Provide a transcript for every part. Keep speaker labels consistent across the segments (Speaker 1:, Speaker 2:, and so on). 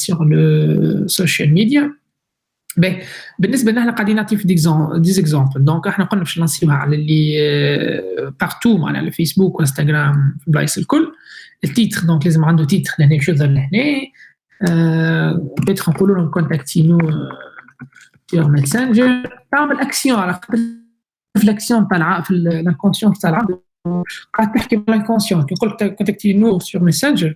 Speaker 1: sur le social media. باهي بالنسبه لنا قاعدين نعطي في ديزيكزامبل. دونك احنا قلنا باش ننصيوها على اللي بارتو معناها على فيسبوك وانستغرام في بلايص الكل. التيتر دونك لازم عنده تيتر لهنا باش يظهر لهنا. بيتر نقولوا لهم كونتاكتينو sur Messenger. تعمل اكسيون على خاطر في الاكسيون تاع في الانكونسيون تاع العبد قاعد تحكي بالانكونسيون. كي نقول لك كونتاكتينو sur Messenger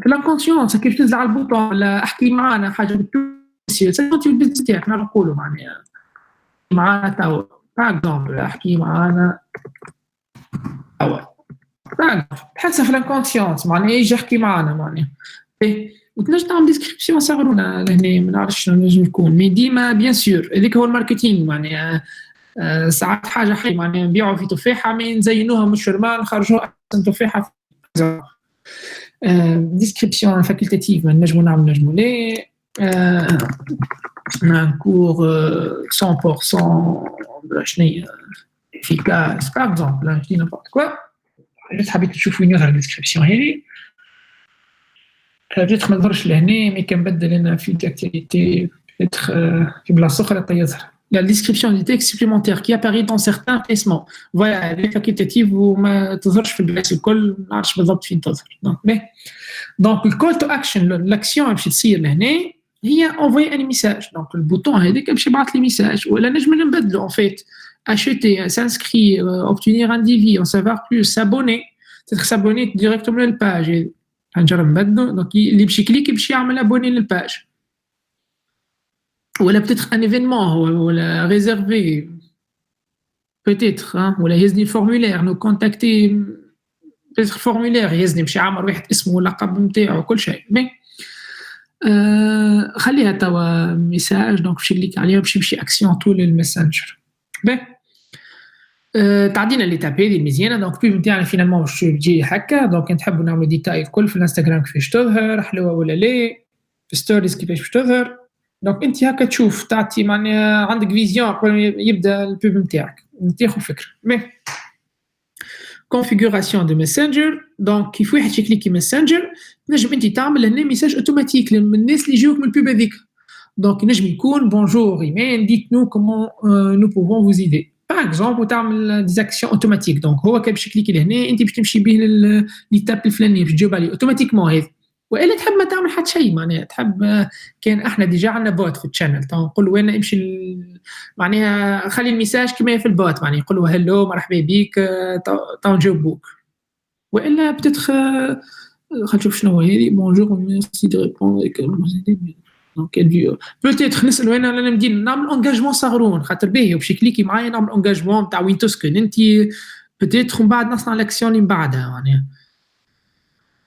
Speaker 1: في الانكونسيون كيف تنزل على البوطون ولا احكي معنا حاجه بالتونسي سنتي البيزنس تاعك احنا نقولوا معناها معنا توا باغ اكزومبل احكي معنا توا تحسها في الانكونسيونس معناها يجي يحكي معنا معناها وتنجم تعمل ديسكريبسيون صغرونا لهنا ما نعرفش شنو نجم يكون مي ديما بيان سور هذاك هو الماركتينغ معناها ساعات حاجه حي معناها نبيعوا في تفاحه ما نزينوها مش رمان نخرجوها احسن تفاحه ديسكريبسيون فاكولتاتيف نجمو نعملو لا un cours 100% شنو efficace par exemple je dis n'importe quoi juste حبيت تشوفوا يظهر الديسكريبسيون هذه بيتر ما نظهرش لهنا مي كنبدل انا في الاكتيفيتي بيتر في بلاصه اخرى تيظهر la description du texte supplémentaire qui apparaît dans certains placements voilà les facultatives وما تظهرش في البلايص الكل ما نعرفش بالضبط فين تظهر donc le call to action l'action باش تصير لهنا هي envoyer un message donc le bouton هذاك باش يبعث لي ميساج ولا نجم نبدلو en fait acheter s'inscrire obtenir un devis en savoir plus s'abonner peut-être s'abonner directement للباج نجرب نبدلو دونك اللي باش يكليك باش يعمل ابوني للباج ولا peut-être un événement ولا réservé peut-être ولا يهزني الفورمولير نو كونتاكتي peut-être فورمولير يهزني باش يعمر واحد اسمه واللقب نتاعو وكل شيء مي خليها توا ميساج دونك باش يكليك عليها باش يمشي اكسيون طول الماسنجر باهي تعدينا ليتاب هذه مزيانه دونك البيب نتاعنا فينالمون باش تجي هكا دونك نحبوا نعملوا ديتاي الكل في الانستغرام كيفاش تظهر حلوه ولا لا في ستوريز كيفاش باش تظهر دونك انت هكا تشوف تعطي معناها عندك فيزيون قبل يبدا البيب نتاعك تاخذ فكره مي configuration de messenger donc كيف واحد يكليكي messenger نجم انت تعمل هنا ميساج اوتوماتيك للناس اللي يجيوك من البيب هذيك دونك نجم يكون bonjour Iman dites-nous comment nous pouvons vous aider par exemple وتعمل des actions automatiques donc هو كي باش يكليكي لهنا انت باش تمشي به للتاب الفلانيه باش تجاوب عليه اوتوماتيكمون هذا والا تحب ما تعمل حتى شيء معناها تحب كان احنا ديجا عندنا بوت في الشانل نقول له وين امشي معناها خلي الميساج كما في البوت معناها يقول له هلو مرحبا بك تو نجاوبوك والا بتدخل خلينا نشوف شنو هو هذه بونجور ميرسي دو ريبوندر دونك الفيو بوتيتر نسال وين انا ندير نعمل انجاجمون صغرون خاطر باهي باش يكليكي معايا نعمل انجاجمون تاع وين تسكن انت بوتيتر من بعد نصنع لاكسيون اللي من بعدها معناها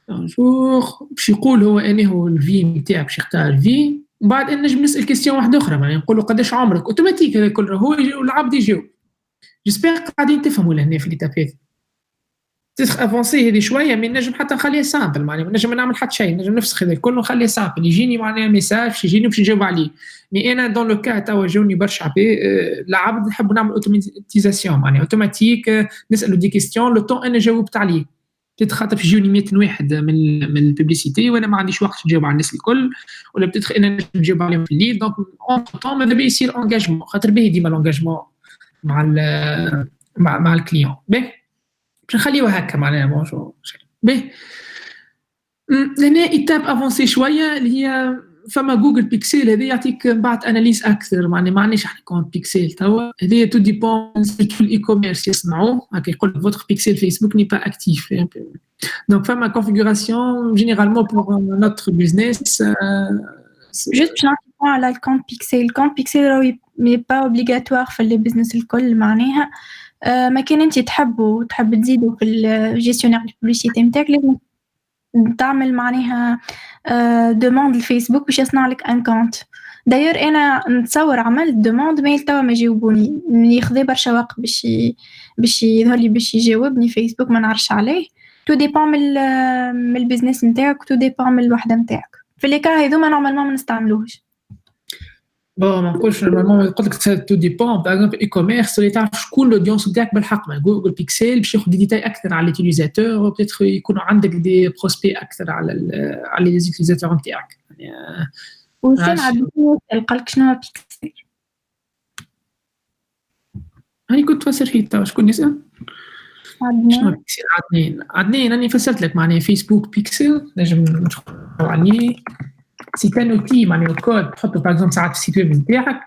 Speaker 1: بونجور باش يقول هو اني هو الفي نتاعك باش يختار الفي ومن بعد نجم نسال كيستيون واحده اخرى معناها نقول له قداش عمرك اوتوماتيك هذا كله هو العبد يجاوب جيسبر قاعدين تفهموا لهنا في ليتابات تدخل افونسي هذه شويه من نجم حتى نخليها سامبل معناها نجم نعمل حتى شيء نجم نفسخ هذا كله نخليه سامبل يجيني معناها ميساج باش يجيني باش نجاوب عليه مي انا دون لو كا توا جاوني برشا عباد العبد نحب نعمل اوتوماتيزاسيون معناها اوتوماتيك نسالو دي كيستيون لو طون انا جاوبت عليه خاطر في يجوني 100 واحد من الببليسيتي وانا ما عنديش وقت نجاوب على الناس الكل ولا بتدخل انا نجاوب عليهم في الليل دونك اون طون ماذا بيا يصير انجاجمون خاطر باهي ديما الانجاجمون مع الكليون باهي باش نخليوها هكا معناها بونجور باهي لهنا ايتاب افونسي شويه اللي هي فما جوجل بيكسل هذا يعطيك بعد اناليز اكثر معناها ما عنديش احنا كونت بيكسل توا هذه تو ديبون في الاي كوميرس يصنعوه هكا يقول لك فوتر بيكسل فيسبوك ني با اكتيف دونك فما كونفيغوراسيون جينيرالمون بور نوتر بيزنس
Speaker 2: جوست باش نعطي على الكونت بيكسل راهو مي با اوبليغاتوار في البيزنس الكل معناها ما كان انت تحب تزيدوا في الجيستيونير الببليسيتي نتاعك لازم تعمل معناها دوموند الفيسبوك باش يصنع لك ان كونت داير انا نتصور عملت دوموند ميل توا ما جاوبوني ياخذ برشا وقت باش يظهر لي باش يجاوبني فيسبوك ما نعرفش عليه تو ديبون من البيزنس نتاعك تو ديبون من الوحده نتاعك في لي كا هذوما نورمالمون ما نستعملوهش
Speaker 1: Bon, ما نقولش نورمالمون قلت لك ça tout dépend par exemple e-commerce اللي تعرف شكون الاودينس نتاعك بالحق ما جوجل بيكسل باش ياخذ دي ديتاي اكثر على اليوتيليزاتور وبتاتر يكونوا عندك دي بروسبي اكثر على لي يوتيليزاتور نتاعك يعني
Speaker 2: وسام عبد قال لك شنو بيكسل
Speaker 1: هاني كنت فسر فيه توا شكون يسأل شنو بيكسل عدنان راني فسرت لك معناها فيسبوك بيكسل نجم ندخلوا عليه سي ان اوتي معناها كود تحطه باغ اكزومبل ساعات في السيت ويب نتاعك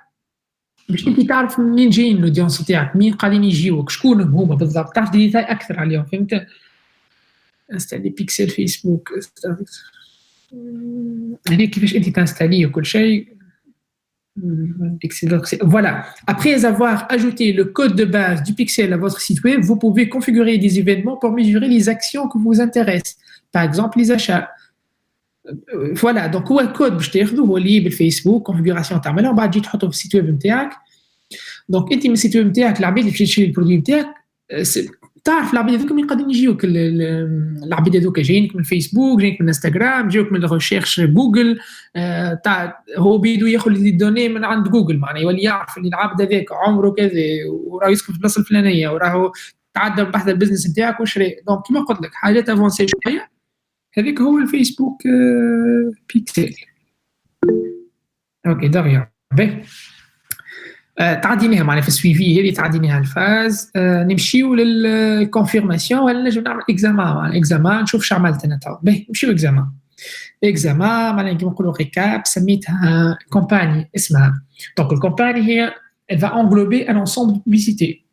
Speaker 1: باش انت تعرف منين جايين الاودينس نتاعك مين قاعدين يجيوك شكون هما بالضبط تعرف ديتاي اكثر عليهم فهمت انستالي بيكسل فيسبوك هذيك كيفاش انت تنستالي وكل شيء Pixel. Voilà. Après avoir ajouté le code de base du Pixel à votre site web, vous pouvez configurer des événements pour mesurer les actions qui vous intéressent. Par exemple, les achats. Voilà. Donc, où est le code? Je t'ai dit, vous libre Facebook, configuration. تعملها وبعد تجي تحطه في السيت ويب نتاعك. Donc, انت من السيت ويب نتاعك العباد اللي تشري البرودوي نتاعك تعرف العباد هذوك من قاعدين يجيوك العباد هذوك جايينك من فيسبوك جايينك من انستغرام جايوك من الريشيرش جوجل هو بيدو ياخذ لي دوني من عند جوجل معناها يولي يعرف اللي العبد هذاك عمره كذا وراه يسكن في البلاصه الفلانيه وراه تعدى من بحث البزنس نتاعك وشري دونك كيما قلت لك حاجات افونسي شويه هذاك هو الفيسبوك بيكسل اوكي دغيا باهي تعديناها معنا في السويفي هذه تعديناها الفاز نمشيو للكونفيرماسيون ولا نجم نعمل اكزامان نشوف شو عملت انا تو باهي نمشيو اكزامان معناها كيما نقولوا ريكاب سميتها كومباني اسمها دونك الكومباني هي elle va englober un ensemble de publicités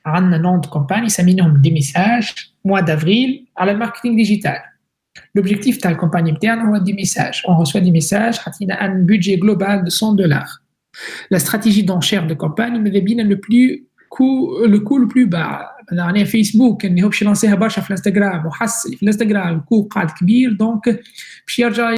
Speaker 1: عندنا نون دو كومباني سميناهم دي ميساج mois d'avril على الماركتينغ ديجيتال l'objectif تاع الكومباني نتاعنا هو دي ميساج on reçoit des messages حطينا un budget global de $100 La stratégie d'enchère de campagne ماذا بينا le coût le plus bas معناها فيسبوك انه باش يلانسيها برشا في الانستغرام وحس في الانستغرام الكو قاعد كبير دونك باش يرجع